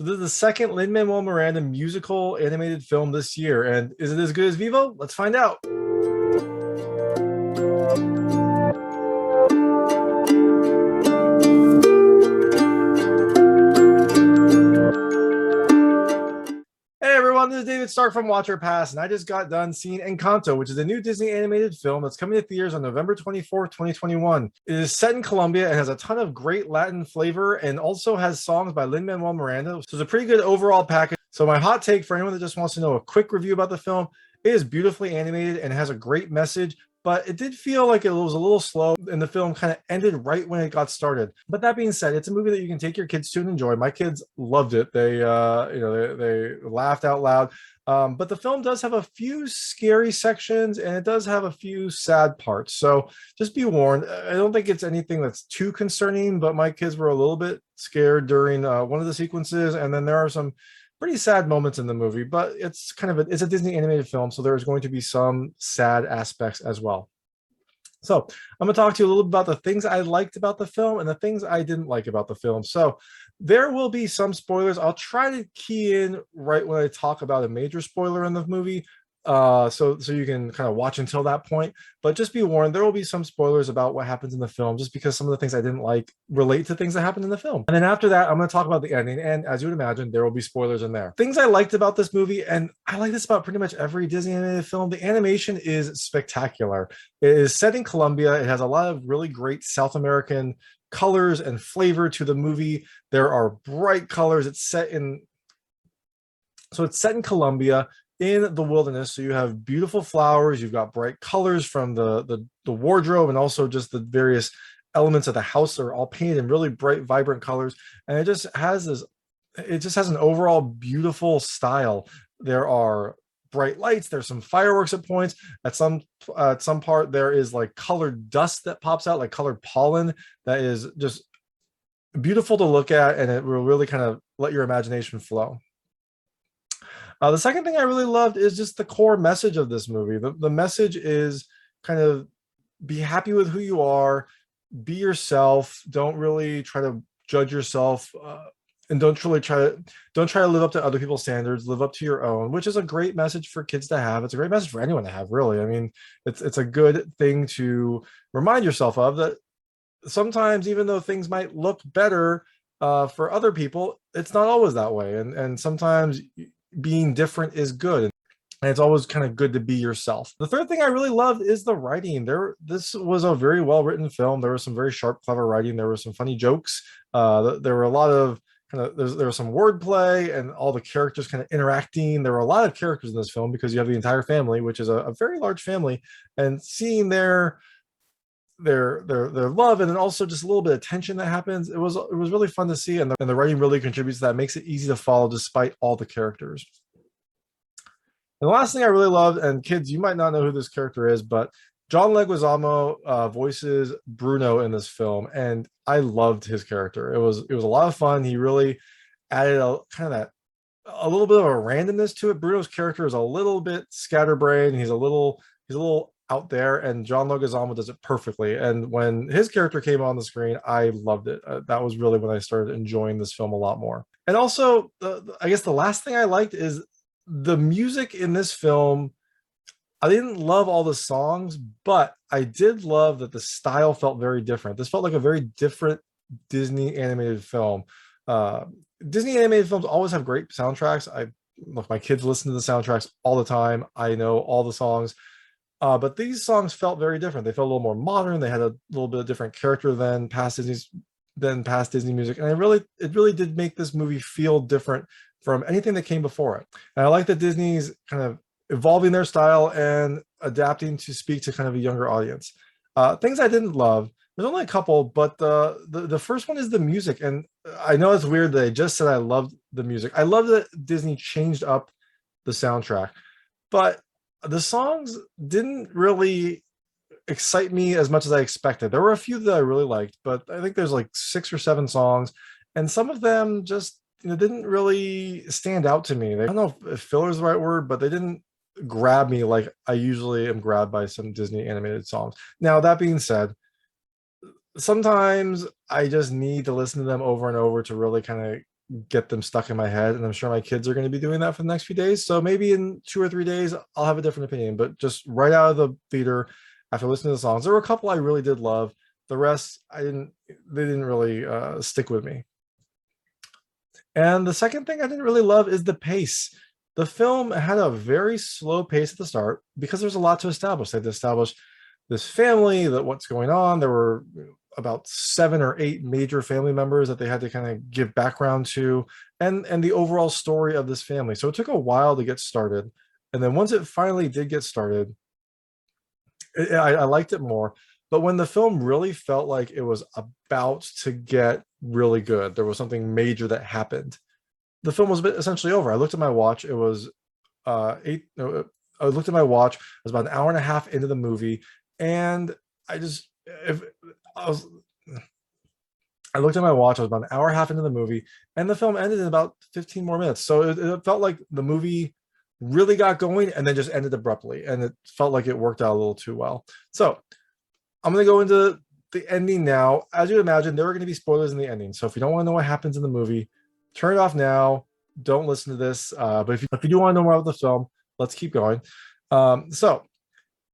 So this is the second Lin-Manuel Miranda musical animated film this year. And is it as good as Vivo? Let's find out. Hey everyone, this is David Stark from Watcher Pass, and I just got done seeing Encanto, which is a new Disney animated film that's coming to theaters on November 24th, 2021. It is set in Colombia and has a ton of great Latin flavor and also has songs by Lin-Manuel Miranda. So it's a pretty good overall package. So my hot take for anyone that just wants to know a quick review about the film, it is beautifully animated and has a great message, but it did feel like it was a little slow and the film kind of ended right when it got started. But that being said, it's a movie that you can take your kids to and enjoy. My kids loved it. They laughed out loud. But the film does have a few scary sections and it does have a few sad parts. So just be warned. I don't think it's anything that's too concerning, but my kids were a little bit scared during one of the sequences. And then there are some pretty sad moments in the movie, but it's it's a Disney animated film, so there's going to be some sad aspects as well. So I'm going to talk to you a little bit about the things I liked about the film and the things I didn't like about the film. So there will be some spoilers. I'll try to key in right when I talk about a major spoiler in the movie, so you can kind of watch until that point. But just be warned, there will be some spoilers about what happens in the film, just because some of the things I didn't like relate to things that happened in the film. And then after that, I'm going to talk about the ending, and as you would imagine, there will be spoilers in there. Things I liked about this movie, and I like this about pretty much every Disney animated film, the animation is spectacular. It is set in Colombia. It has a lot of really great South American colors and flavor to the movie. There are bright colors. It's set in Colombia, in the wilderness, so you have beautiful flowers, you've got bright colors from the wardrobe, and also just the various elements of the house are all painted in really bright, vibrant colors, and it just has an overall beautiful style. There are bright lights, there's some fireworks at points. At some part there is like colored dust that pops out, like colored pollen, that is just beautiful to look at, and it will really kind of let your imagination flow. The second thing I really loved is just the core message of this movie. The message is kind of be happy with who you are, be yourself, don't really try to judge yourself, and don't try to live up to other people's standards, live up to your own, which is a great message for kids to have. It's a great message for anyone to have, really. I mean, it's a good thing to remind yourself of, that sometimes even though things might look better for other people, it's not always that way. And sometimes being different is good, and it's always kind of good to be yourself. The third thing I really loved is the writing. This was a very well written film. There was some very sharp, clever writing. There were some funny jokes. There were a lot of there was some wordplay, and all the characters kind of interacting. There were a lot of characters in this film because you have the entire family, which is a very large family, and seeing their love, and then also just a little bit of tension that happens. It was really fun to see, and the writing really contributes to that, makes it easy to follow despite all the characters. And the last thing I really loved, and kids, you might not know who this character is, but John Leguizamo voices Bruno in this film, and I loved his character. It was a lot of fun. He really added a little bit of a randomness to it. Bruno's character is a little bit scatterbrained. He's a little out there, and John Leguizamo does it perfectly. And when his character came on the screen, I loved it. That was really when I started enjoying this film a lot more. And also, I guess the last thing I liked is the music in this film. I didn't love all the songs, but I did love that the style felt very different. This felt like a very different Disney animated film. Disney animated films always have great soundtracks. My kids listen to the soundtracks all the time. I know all the songs. But these songs felt very different. They felt a little more modern. They had a little bit of different character than past Disney music, and it really did make this movie feel different from anything that came before it. And I like that Disney's kind of evolving their style and adapting to speak to kind of a younger audience. Things I didn't love, there's only a couple, but the first one is the music. And I know it's weird that I just said I loved the music. I love that Disney changed up the soundtrack, but the songs didn't really excite me as much as I expected. There were a few that I really liked, but I think there's like 6 or 7 songs, and some of them just didn't really stand out to me. I don't know if filler is the right word, but they didn't grab me like I usually am grabbed by some Disney animated songs. Now, that being said, sometimes I just need to listen to them over and over to really kind of get them stuck in my head, and I'm sure my kids are going to be doing that for the next few days. So maybe in 2 or 3 days I'll have a different opinion, but just right out of the theater after listening to the songs, there were a couple I really did love. The rest they didn't really stick with me. And the second thing I didn't really love is the pace. The film had a very slow pace at the start because there's a lot to establish. They had to establish this family, that what's going on. There were about 7 or 8 major family members that they had to kind of give background to, and the overall story of this family. So it took a while to get started. And then once it finally did get started, I liked it more. But when the film really felt like it was about to get really good, there was something major that happened, the film was essentially over. I looked at my watch. It was eight. No, I looked at my watch. It was about an hour and a half into the movie, and I looked at my watch. I was about an hour and a half into the movie, and the film ended in about 15 more minutes. So it felt like the movie really got going and then just ended abruptly, and it felt like it worked out a little too well. So I'm going to go into the ending now. As you imagine, there are going to be spoilers in the ending. So if you don't want to know what happens in the movie, turn it off now. Don't listen to this. But if you do want to know more about the film, let's keep going. So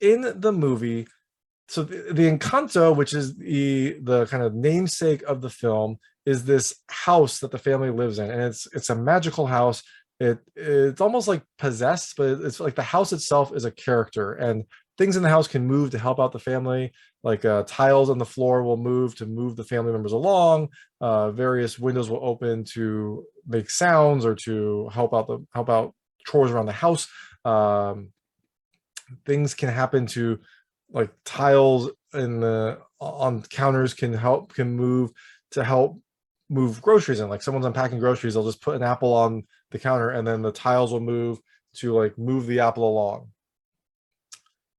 in the movie, so the Encanto, which is the kind of namesake of the film, is this house that the family lives in, and it's a magical house. It's almost like possessed, but it's like the house itself is a character, and things in the house can move to help out the family. Like tiles on the floor will move to move the family members along. Various windows will open to make sounds or to help out chores around the house. Things can happen to, like, tiles on counters can move to help move groceries in. Like, someone's unpacking groceries, they'll just put an apple on the counter, and then the tiles will move to, like, move the apple along.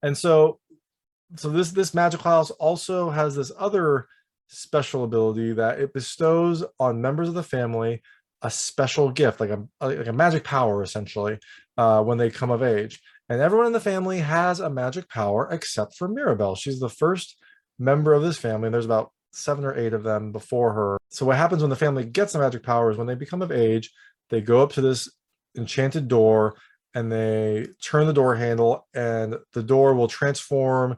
And so this magical house also has this other special ability that it bestows on members of the family a special gift, like a magic power, essentially, when they come of age. And everyone in the family has a magic power except for Mirabel. She's the first member of this family, and there's about 7 or 8 of them before her. So what happens when the family gets the magic power is when they become of age, they go up to this enchanted door, and they turn the door handle, and the door will transform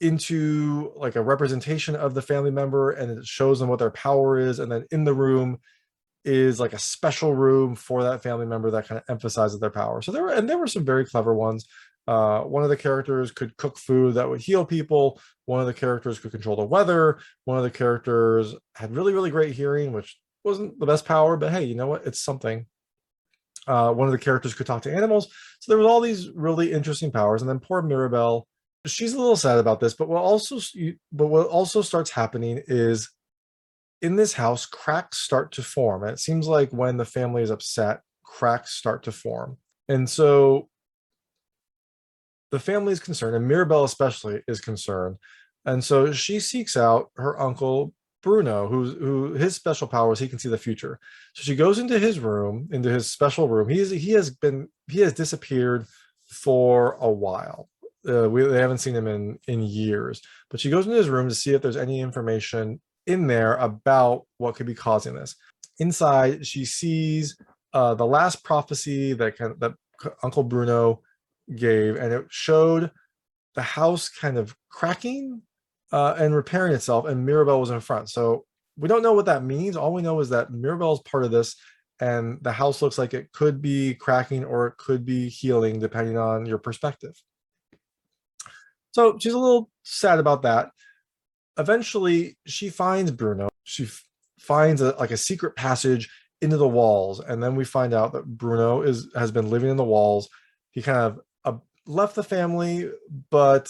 into like a representation of the family member, and it shows them what their power is. And then in the room is like a special room for that family member that kind of emphasizes their power. So there were some very clever ones. One of the characters could cook food that would heal people. One of the characters could control the weather. One of the characters had really, really great hearing, which wasn't the best power, but hey, you know what? It's something. One of the characters could talk to animals. So there was all these really interesting powers. And then poor Mirabel, she's a little sad about this, but what also starts happening is, in this house, cracks start to form. And it seems like when the family is upset, cracks start to form. And so the family is concerned, and Mirabel especially is concerned. And so she seeks out her uncle Bruno, who his special power is he can see the future. So she goes into his room, into his special room. He has disappeared for a while. They haven't seen him in years. But she goes into his room to see if there's any information in there about what could be causing this. Inside, she sees the last prophecy that Uncle Bruno gave, and it showed the house kind of cracking and repairing itself, and Mirabel was in front. So we don't know what that means. All we know is that Mirabel is part of this, and the house looks like it could be cracking or it could be healing, depending on your perspective. So she's a little sad about that. Eventually, she finds Bruno. She finds a secret passage into the walls, and then we find out that Bruno has been living in the walls. He kind of left the family, but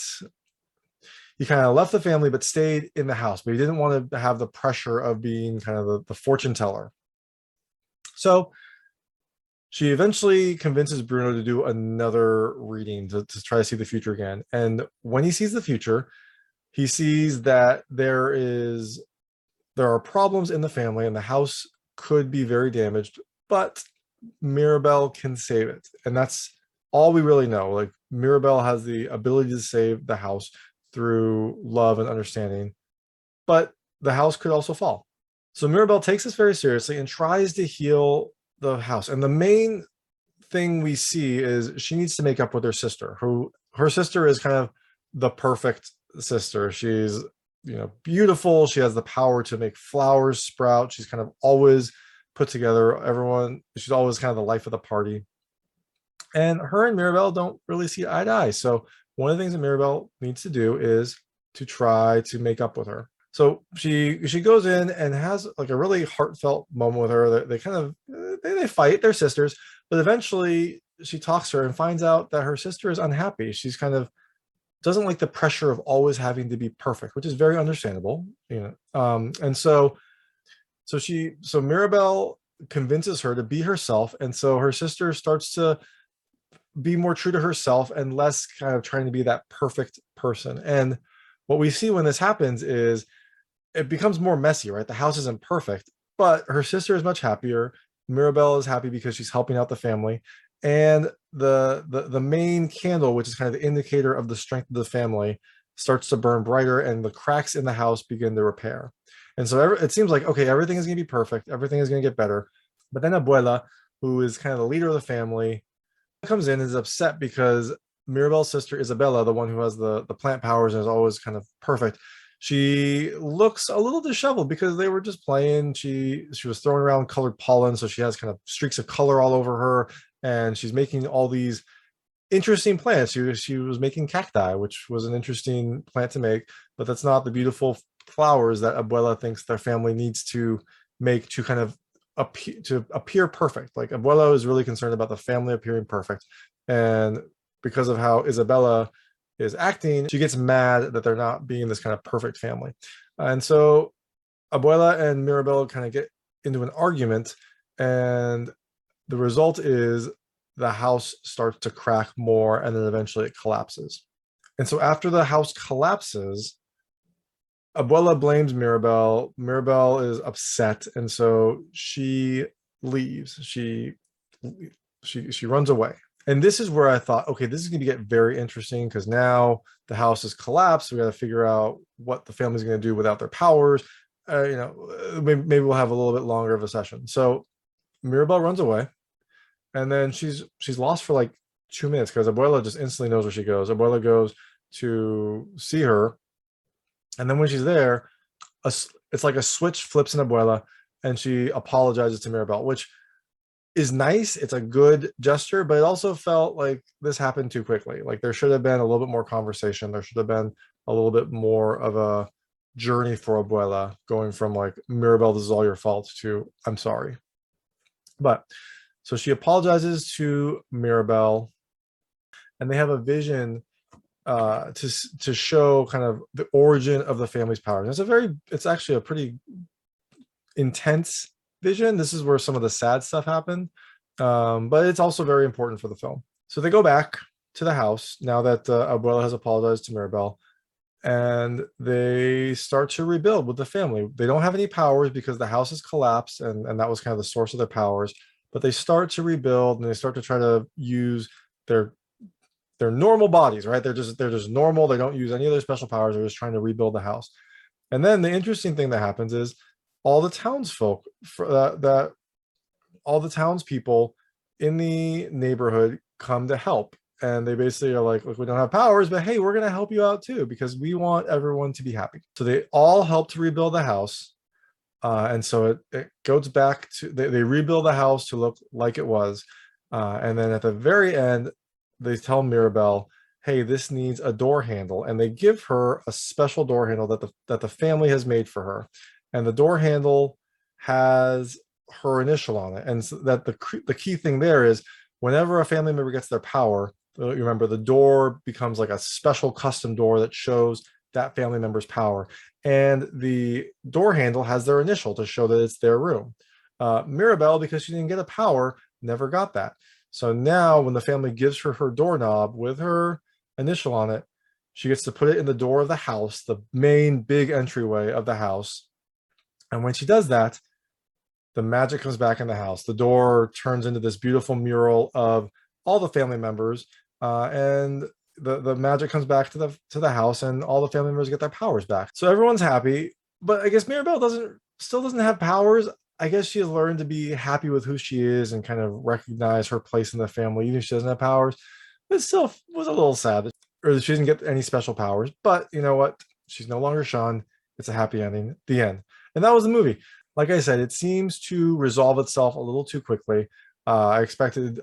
stayed in the house. But he didn't want to have the pressure of being kind of the fortune teller. So she eventually convinces Bruno to do another reading to try to see the future again. And when he sees the future, he sees that there are problems in the family, and the house could be very damaged, but Mirabel can save it. And that's all we really know. Like, Mirabel has the ability to save the house through love and understanding, but the house could also fall. So Mirabel takes this very seriously and tries to heal the house. And the main thing we see is she needs to make up with her sister, who her sister is kind of the perfect sister. She's, beautiful. She has the power to make flowers sprout. She's kind of always put together. She's always kind of the life of the party. And her and Mirabel don't really see eye to eye. So one of the things that Mirabel needs to do is to try to make up with her. So she goes in and has like a really heartfelt moment with her. They kind of they fight, they're sisters, but eventually she talks to her and finds out that her sister is unhappy. She's kind of doesn't like the pressure of always having to be perfect, which is very understandable, and so Mirabel convinces her to be herself, and so her sister starts to be more true to herself and less kind of trying to be that perfect person. And what we see when this happens is it becomes more messy, right? The house isn't perfect, but her sister is much happier. Mirabel is happy because she's helping out the family, and the main candle, which is kind of the indicator of the strength of the family, starts to burn brighter, and the cracks in the house begin to repair. And so it seems like, okay, everything is going to be perfect, everything is going to get better. But then Abuela, who is kind of the leader of the family, comes in and is upset because Mirabel's sister Isabella, the one who has the plant powers and is always kind of perfect, she looks a little disheveled because they were just playing. She was throwing around colored pollen, so she has kind of streaks of color all over her, and she's making all these interesting plants. She was making cacti, which was an interesting plant to make, but that's not the beautiful flowers that Abuela thinks their family needs to make to kind of appear perfect. Like Abuela is really concerned about the family appearing perfect, and because of how Isabella is acting, she gets mad that they're not being this kind of perfect family. And so Abuela and Mirabel kind of get into an argument, and the result is the house starts to crack more, and then eventually it collapses. And so after the house collapses, Abuela blames Mirabel. Mirabel is upset, and so she leaves. She runs away. And this is where I thought, okay, this is going to get very interesting, because now the house is collapsed. We got to figure out what the family's going to do without their powers. Maybe we'll have a little bit longer of a session. So Mirabel runs away, and then she's lost for like 2 minutes because Abuela just instantly knows where she goes. Abuela goes to see her, and then when she's there, it's like a switch flips in Abuela, and she apologizes to Mirabel, which is nice. It's a good gesture, but it also felt like this happened too quickly. Like there should have been a little bit more conversation. There should have been a little bit more of a journey for Abuela, going from like, Mirabel, this is all your fault, to I'm sorry. But so she apologizes to Mirabel, and they have a vision to show kind of the origin of the family's powers. It's actually a pretty intense vision. This is where some of the sad stuff happened, but it's also very important for the film. So they go back to the house now that Abuela has apologized to Mirabel, and they start to rebuild with the family. They don't have any powers because the house has collapsed, and that was kind of the source of their powers. But they start to rebuild, and they start to try to use their normal bodies, right? They're just normal. They don't use any of their special powers. They're just trying to rebuild the house. And then the interesting thing that happens is all the townsfolk, all the townspeople in the neighborhood come to help. And they basically are like, look, we don't have powers, but hey, we're going to help you out too, because we want everyone to be happy. So they all help to rebuild the house. And so it goes back to, they rebuild the house to look like it was. And then at the very end, they tell Mirabel, hey, this needs a door handle. And they give her a special door handle that the family has made for her. And the door handle has her initial on it. And so that the key thing there is, whenever a family member gets their power, you remember the door becomes like a special custom door that shows that family member's power. And the door handle has their initial to show that it's their room. Mirabel, because she didn't get a power, never got that. So now when the family gives her her doorknob with her initial on it, she gets to put it in the door of the house, the main big entryway of the house. And when she does that, the magic comes back in the house. The door turns into this beautiful mural of all the family members, and the magic comes back to the house, and all the family members get their powers back. So everyone's happy, but I guess Mirabel doesn't Still doesn't have powers. I guess she has learned to be happy with who she is and kind of recognize her place in the family, even if she doesn't have powers. But it still was a little sad or that she doesn't get any special powers. But you know what? She's no longer Sean. It's a happy ending. The end. And that was the movie. Like I said, it seems to resolve itself a little too quickly. I expected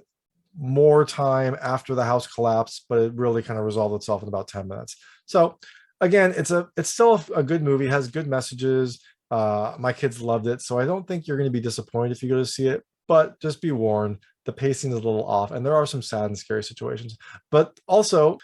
more time after the house collapsed, but it really kind of resolved itself in about 10 minutes. So again, it's still a good movie, it has good messages. My kids loved it, so I don't think you're going to be disappointed if you go to see it, but just be warned, the pacing is a little off and there are some sad and scary situations. But also,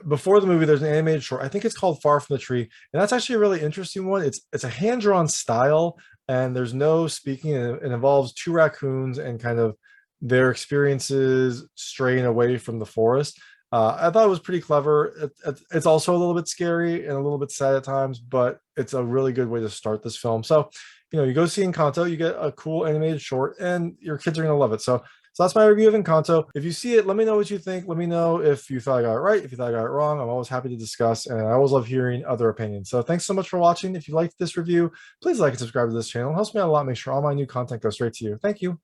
before the movie, there's an animated short. I think it's called Far from the Tree, and that's actually a really interesting one. It's a hand-drawn style, and there's no speaking. It involves two raccoons and kind of their experiences straying away from the forest. I thought it was pretty clever. It's also a little bit scary and a little bit sad at times, but it's a really good way to start this film. So, you go see Encanto, you get a cool animated short, and your kids are going to love it. So that's my review of Encanto. If you see it, let me know what you think. Let me know if you thought I got it right, if you thought I got it wrong. I'm always happy to discuss, and I always love hearing other opinions. So thanks so much for watching. If you liked this review, please like and subscribe to this channel. It helps me out a lot. Make sure all my new content goes straight to you. Thank you.